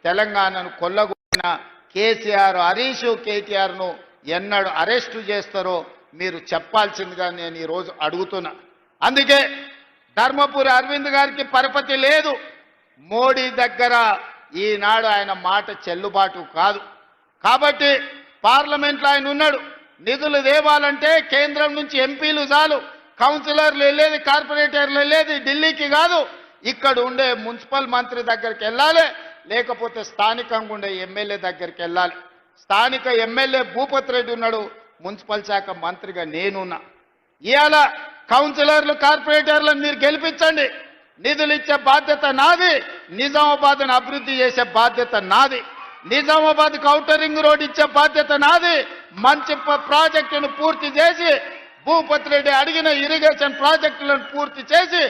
తెలంగాణను కొల్లగొట్టిన కేసీఆర్, హరీష్, కేటీఆర్ను ఎన్నడు అరెస్టు చేస్తారో మీరు చెప్పాల్సిందిగా నేను ఈరోజు అడుగుతున్నా. అందుకే ధర్మపురి అరవింద్ గారికి పరపతి లేదు. మోడీ దగ్గర ఈనాడు ఆయన మాట చెల్లుబాటు కాదు. కాబట్టి పార్లమెంట్లో ఆయన ఉన్నాడు. నిధులు దేవాలంటే కేంద్రం నుంచి ఎంపీలు చాలు, కౌన్సిలర్లు వెళ్ళేది, కార్పొరేటర్లు వెళ్ళేది ఢిల్లీకి కాదు, ఇక్కడ ఉండే మున్సిపల్ మంత్రి దగ్గరికి వెళ్ళాలి, లేకపోతే స్థానికంగా ఉండే ఎమ్మెల్యే దగ్గరికి వెళ్ళాలి. స్థానిక ఎమ్మెల్యే భూపతి రెడ్డి ఉన్నాడు, మున్సిపల్ శాఖ మంత్రిగా నేనున్నా. ఇవాళ కౌన్సిలర్లు, కార్పొరేటర్లను మీరు గెలిపించండి. నిధులు ఇచ్చే బాధ్యత నాది, నిజామాబాద్ను అభివృద్ధి చేసే బాధ్యత నాది, నిజామాబాద్కు ఔటర్ రింగ్ రోడ్ ఇచ్చే బాధ్యత నాది. మంచి ప్రాజెక్టును పూర్తి చేసి, భూపతి రెడ్డి అడిగిన ఇరిగేషన్ ప్రాజెక్టులను పూర్తి చేసి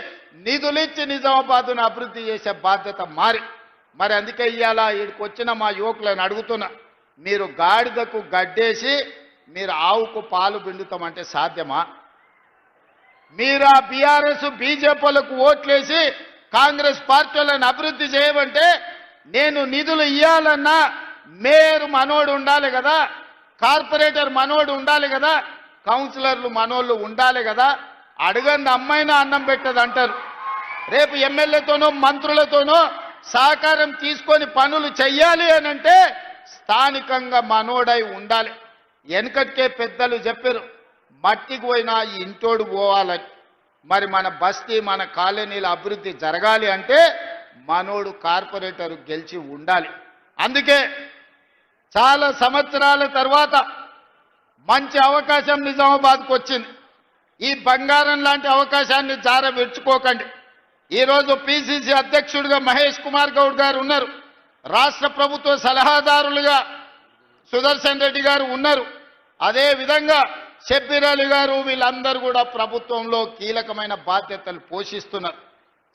నిధులిచ్చి నిజామాబాద్ను అభివృద్ధి చేసే బాధ్యత మరి అందుకే ఇవాళ ఇక్కడికి వచ్చిన మా యువకులను అడుగుతున్నా, మీరు గాడిదకు గడ్డేసి మీరు ఆవుకు పాలు పిండుతామంటే సాధ్యమా? మీరు ఆ బీఆర్ఎస్, బీజేపీలకు ఓట్లేసి కాంగ్రెస్ పార్టీలను అభివృద్ధి చేయమంటే నేను నిధులు ఇవ్వాలన్నా మేయర్ మనోడు ఉండాలి కదా, కార్పొరేటర్ మనోడు ఉండాలి కదా, కౌన్సిలర్లు మనోళ్ళు ఉండాలి కదా. అడగంది అమ్మాయినా అన్నం పెట్టదు అంటారు. రేపు ఎమ్మెల్యేతోనో మంత్రులతోనో సహకారం తీసుకొని పనులు చెయ్యాలి అనంటే స్థానికంగా మనోడై ఉండాలి. వెనకటికే పెద్దలు చెప్పారు, మట్టికి పోయినా ఇంటోడు పోవాలని. మరి మన బస్తీ, మన కాలనీల అభివృద్ధి జరగాలి అంటే మనోడు కార్పొరేటర్ గెలిచి ఉండాలి. అందుకే చాలా సంవత్సరాల తర్వాత మంచి అవకాశం నిజామాబాద్కు వచ్చింది. ఈ బంగారం లాంటి అవకాశాన్ని జారవిడ్చుకోకండి. ఈరోజు పిసిసి అధ్యక్షుడిగా మహేష్ కుమార్ గౌడ్ గారు ఉన్నారు, రాష్ట్ర ప్రభుత్వ సలహాదారులుగా సుదర్శన్ రెడ్డి గారు ఉన్నారు, అదేవిధంగా షబ్బీర్ అలీ గారు, వీళ్ళందరూ కూడా ప్రభుత్వంలో కీలకమైన బాధ్యతలు పోషిస్తున్నారు.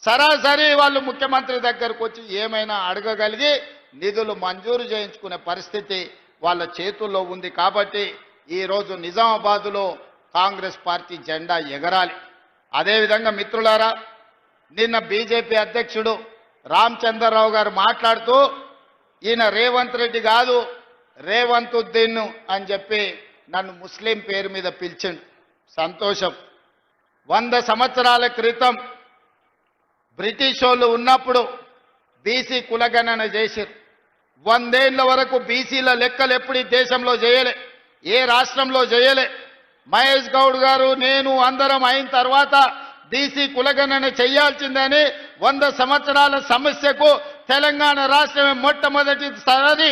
సరాసరి వాళ్ళు ముఖ్యమంత్రి దగ్గరకు వచ్చి ఏమైనా అడగగలిగి నిధులు మంజూరు చేయించుకునే పరిస్థితి వాళ్ళ చేతుల్లో ఉంది. కాబట్టి ఈరోజు నిజామాబాద్లో కాంగ్రెస్ పార్టీ జెండా ఎగరాలి. అదేవిధంగా మిత్రులారా, నిన్న బీజేపీ అధ్యక్షుడు రామచంద్రరావు గారు మాట్లాడుతూ ఈయన రేవంత్ రెడ్డి కాదు రేవంతుద్దీన్ అని చెప్పి నన్ను ముస్లిం పేరు మీద పిలిచిండు. సంతోషం. 100 సంవత్సరాల క్రితం బ్రిటిష్ వాళ్ళు ఉన్నప్పుడు బీసీ కులగణన చేశారు. 100 ఏళ్ల వరకు బీసీల లెక్కలు ఎప్పుడు ఈ దేశంలో చేయలే, ఏ రాష్ట్రంలో చేయలే. మహేష్ గౌడ్ గారు, నేను అందరం అయిన తర్వాత బీసీ కులగణన చేయాల్సిందని 100 సంవత్సరాల సమస్యకు తెలంగాణ రాష్ట్రమే మొట్టమొదటిసారి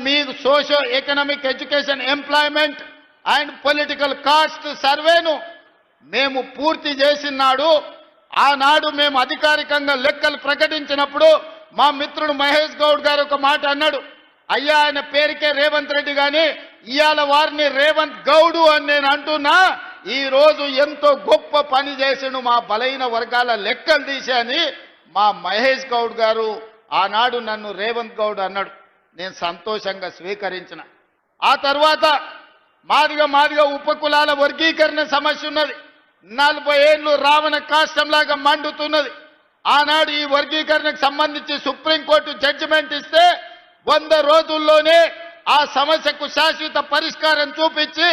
మీకు socio economic education, employment and political cost సర్వేను మేము పూర్తి చేసినాడు. ఆనాడు మేము అధికారికంగా లెక్కలు ప్రకటించినప్పుడు మా మిత్రుడు మహేష్ గౌడ్ గారు ఒక మాట అన్నాడు, అయ్యా ఆయన పేరుకే రేవంత్ రెడ్డి కానీ ఇవాళ వారిని రేవంత్ గౌడు అని నేను అంటున్నా. ఈ రోజు ఎంతో గొప్ప పని చేసిండు మా బలైన వర్గాల లెక్కలు తీశాని మా మహేష్ గౌడ్ గారు ఆనాడు నన్ను రేవంత్ గౌడ్ అన్నాడు. నేను సంతోషంగా స్వీకరించిన. ఆ తర్వాత మాదిగా ఉపకులాల వర్గీకరణ సమస్య ఉన్నది. 40 ఏళ్ళు రావణ కాష్టంలాగా మండుతున్నది. ఆనాడు ఈ వర్గీకరణకు సంబంధించి సుప్రీంకోర్టు జడ్జిమెంట్ ఇస్తే 100 రోజుల్లోనే ఆ సమస్యకు శాశ్వత పరిష్కారం చూపించి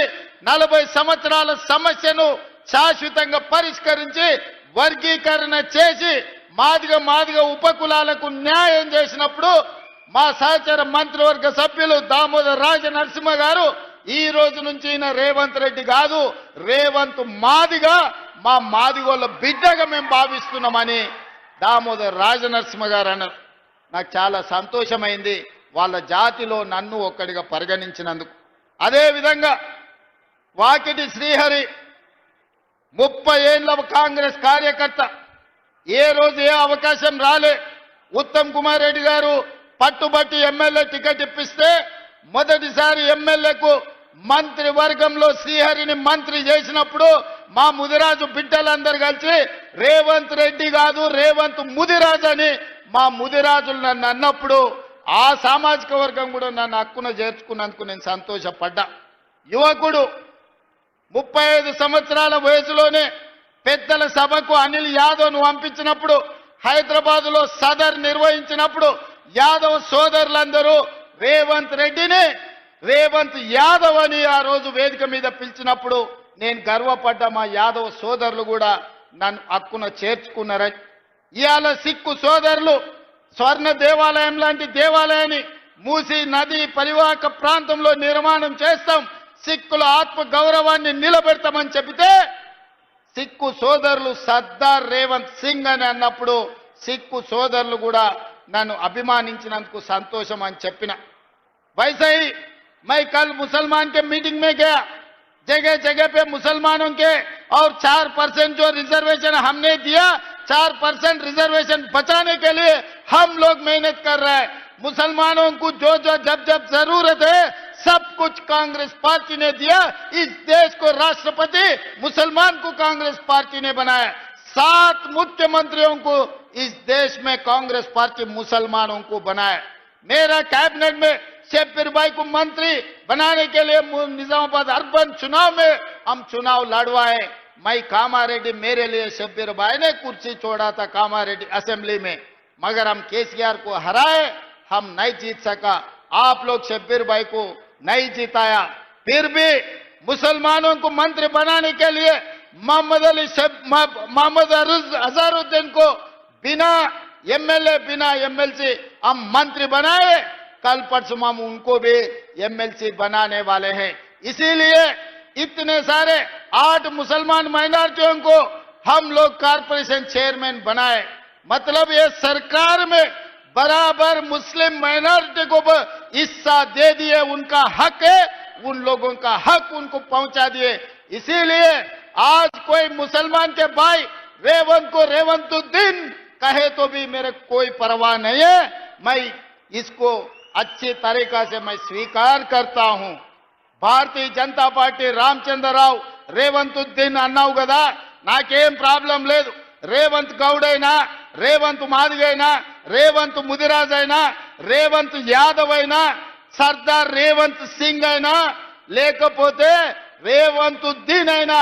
40 సంవత్సరాల సమస్యను శాశ్వతంగా పరిష్కరించి వర్గీకరణ చేసి మాదిగా ఉపకులాలకు న్యాయం చేసినప్పుడు మా సహచర మంత్రివర్గ సభ్యులు దామోదర్ రాజనరసింహ గారు ఈ రోజు నుంచి ఈయన రేవంత్ రెడ్డి కాదు రేవంత్ మాదిగా, మా మాదిగోళ్ళ బిడ్డగా మేము భావిస్తున్నామని దామోదర్ రాజనరసింహ గారు అన్నారు. నాకు చాలా సంతోషమైంది వాళ్ళ జాతిలో నన్ను ఒక్కడిగా పరిగణించినందుకు. అదేవిధంగా వాకిటి శ్రీహరి 30 ఏళ్ళ కాంగ్రెస్ కార్యకర్త, ఏ రోజు ఏ అవకాశం రాలే. ఉత్తమ్ కుమార్ రెడ్డి గారు పట్టుబట్టి ఎమ్మెల్యే టికెట్ ఇప్పిస్తే మొదటిసారి ఎమ్మెల్యేకు మంత్రివర్గంలో శ్రీహరిని మంత్రి చేసినప్పుడు మా ముదిరాజు బిడ్డలందరూ కలిసి రేవంత్ రెడ్డి కాదు రేవంత్ ముదిరాజు అని మా ముదిరాజులు నన్ను అన్నప్పుడు ఆ సామాజిక వర్గం కూడా నన్ను హక్కున చేర్చుకున్నందుకు నేను సంతోషపడ్డా. యువకుడు 35 సంవత్సరాల వయసులోనే పెద్దల సభకు అనిల్ యాదవ్ను పంపించినప్పుడు, హైదరాబాద్లో సదర్ నిర్వహించినప్పుడు యాదవ్ సోదరులందరూ రేవంత్ రెడ్డిని రేవంత్ యాదవ్ అని ఆ రోజు వేదిక మీద పిలిచినప్పుడు నేను గర్వపడ్డ మా యాదవ్ సోదరులు కూడా నన్ను హక్కున చేర్చుకున్నారని. ఇవాళ సిక్కు సోదరులు స్వర్ణ దేవాలయం లాంటి దేవాలయాన్ని మూసీ నది పరివాహక ప్రాంతంలో నిర్మాణం చేస్తాం, సిక్కుల ఆత్మ గౌరవాన్ని నిలబెడతామని చెబితే సిక్కు సోదరులు సర్దార్ రేవంత్ సింగ్ అని అన్నప్పుడు సిక్కు సోదరులు కూడా నన్ను అభిమానించినందుకు సంతోషం అని చెప్పిన. वैसे ही मैं कल मुसलमान के मीटिंग में गया, जगह जगह पे मुसलमानों के और 4% जो रिजर्वेशन हमने दिया, 4% रिजर्वेशन बचाने के लिए हम लोग मेहनत कर रहे हैं. मुसलमानों को जो जो जब जब जरूरत है सब कुछ कांग्रेस पार्टी ने दिया. इस देश को राष्ट्रपति मुसलमान को कांग्रेस पार्टी ने बनाया. 7 मुख्यमंत्रियों को इस देश में कांग्रेस पार्टी मुसलमानों को बनाया. मेरा कैबिनेट में शब्बीर भाई को मंत्री बनाने के लिए निजामाबाद अर्बन चुनाव में हम चुनाव लड़वाए. मैं कामारेड्डी, मेरे लिए शब्बीर भाई ने कुर्सी छोड़ा था कामारेड्डी असेंबली में, मगर हम केसीआर को हराए, हम नहीं जीत सका. आप लोग शब्बीर भाई को नहीं जिताया. फिर भी मुसलमानों को मंत्री बनाने के लिए मोहम्मद अजहरुद्दीन को बिना एमएलए बिना एमएलसी हम मंत्री बनाए. कल परसों हम उनको भी एमएलसी बनाने वाले हैं. इसीलिए इतने सारे 8 मुसलमान माइनॉरिटियों को हम लोग कारपोरेशन चेयरमैन बनाए. मतलब ये सरकार में बराबर मुस्लिम माइनॉरिटी को हिस्सा दे दिए. उनका हक है, उन लोगों का हक उनको पहुंचा दिए. इसीलिए आज कोई मुसलमान के भाई रेवंत को रेवंतुद्दीन कहे तो भी मेरे कोई परवाह नहीं है. मैं इसको अच्छी तरीका से मैं स्वीकार करता हूं. भारतीय जनता पार्टी రామచంద్రరావు రేవంతుద్దీన్ అన్నావు కదా, నాకేం ప్రాబ్లం లేదు. రేవంత్ గౌడ్ అయినా, రేవంత్ మాదిగైనా, రేవంత్ ముదిరాజ్ అయినా, రేవంత్ యాదవ్ అయినా, సర్దార్ రేవంత్ సింగ్ అయినా, లేకపోతే రేవంతుద్దీన్ అయినా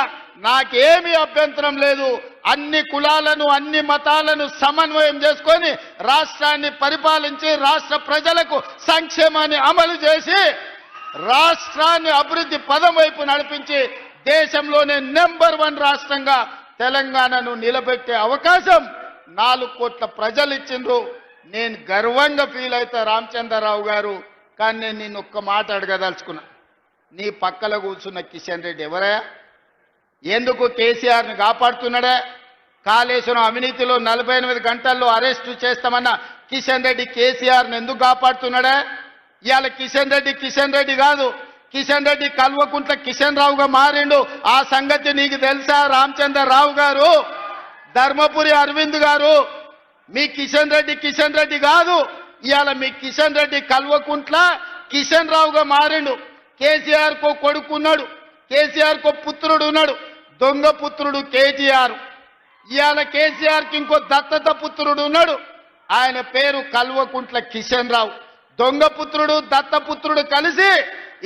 నాకేమీ అభ్యంతరం లేదు. అన్ని కులాలను అన్ని మతాలను సమన్వయం చేసుకొని రాష్ట్రాన్ని పరిపాలించి రాష్ట్ర ప్రజలకు సంక్షేమాన్ని అమలు చేసి రాష్ట్రాన్ని అభివృద్ధి పదం వైపు నడిపించి దేశంలోనే నెంబర్ 1 రాష్ట్రంగా తెలంగాణను నిలబెట్టే అవకాశం 4 కోట్ల ప్రజలు ఇచ్చిండ్రు. నేను గర్వంగా ఫీల్ అవుతా రామచంద్రరావు గారు. కానీ నేను నిన్ను ఒక్క మాట అడగదలుచుకున్నా. నీ పక్కల కూర్చున్న కిషన్ రెడ్డి ఎవరయ్యా? ఎందుకు కేసీఆర్ని కాపాడుతున్నాడే? కాళేశ్వరం అవినీతిలో 48 గంటల్లో అరెస్టు చేస్తామన్న కిషన్ రెడ్డి కేసీఆర్ని ఎందుకు కాపాడుతున్నాడే? ఇవాళ కిషన్ రెడ్డి కాదు, కిషన్ రెడ్డి కల్వకుంట్ల కిషన్ రావుగా మారిండు. ఆ సంగతి నీకు తెలుసా రామచంద్రరావు గారు? ధర్మపురి అరవింద్ గారు, మీ కిషన్ రెడ్డి కాదు. ఇవాళ మీ కిషన్ రెడ్డి కల్వకుంట్ల కిషన్ రావుగా మారిండు. కేసీఆర్ కో కొడుకున్నాడు, కేసీఆర్ కో పుత్రుడు ఉన్నాడు, దొంగ పుత్రుడు కేటీఆర్. ఇవాళ కేసీఆర్కి ఇంకో దత్తత పుత్రుడు ఉన్నాడు, ఆయన పేరు కల్వకుంట్ల కిషన్ రావు. దొంగ పుత్రుడు దత్తపుత్రుడు కలిసి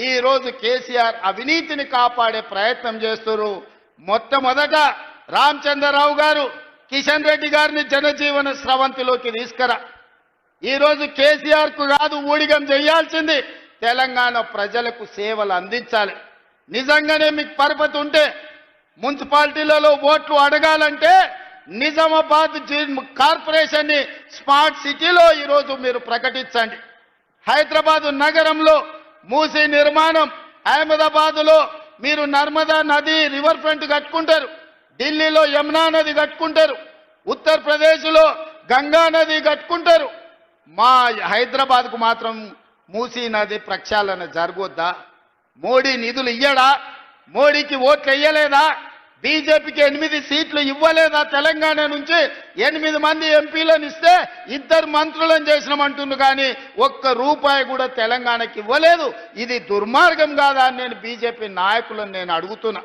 ఈ రోజు కేసీఆర్ అవినీతిని కాపాడే ప్రయత్నం చేస్తున్నారు. మొట్టమొదట రామచంద్రరావు గారు కిషన్ రెడ్డి గారిని జనజీవన స్రవంతిలోకి తీసుకురా. ఈరోజు కేసీఆర్ కు కాదు ఊడిగం చేయాల్సింది, తెలంగాణ ప్రజలకు సేవలు అందించాలి. నిజంగానే మీకు పరపతి ఉంటే మున్సిపాలిటీలలో ఓట్లు అడగాలంటే నిజామాబాద్ కార్పొరేషన్ ని స్మార్ట్ సిటీలో ఈరోజు మీరు ప్రకటించండి. హైదరాబాద్ నగరంలో మూసీ నిర్మాణం, అహ్మదాబాద్లో మీరు నర్మదా నది రివర్ ఫ్రంట్ కట్టుకుంటారు, ఢిల్లీలో యమునా నది కట్టుకుంటారు, ఉత్తరప్రదేశ్లో గంగా నది కట్టుకుంటారు. మా హైదరాబాద్కు మాత్రం మూసీ నది ప్రక్షాళన జరగొద్దా? మోడీ నిధులు ఇయ్యడా? మోడీకి ఓట్లు ఇయ్యలేదా? బీజేపీకి 8 సీట్లు ఇవ్వలేదా? తెలంగాణ నుంచి 8 మంది ఎంపీలను ఇస్తే 2 మంత్రులను చేసినామంటున్నారు, కానీ ₹1 కూడా తెలంగాణకి ఇవ్వలేదు. ఇది దుర్మార్గం కాదా అని నేను బీజేపీ నాయకులను అడుగుతున్నా.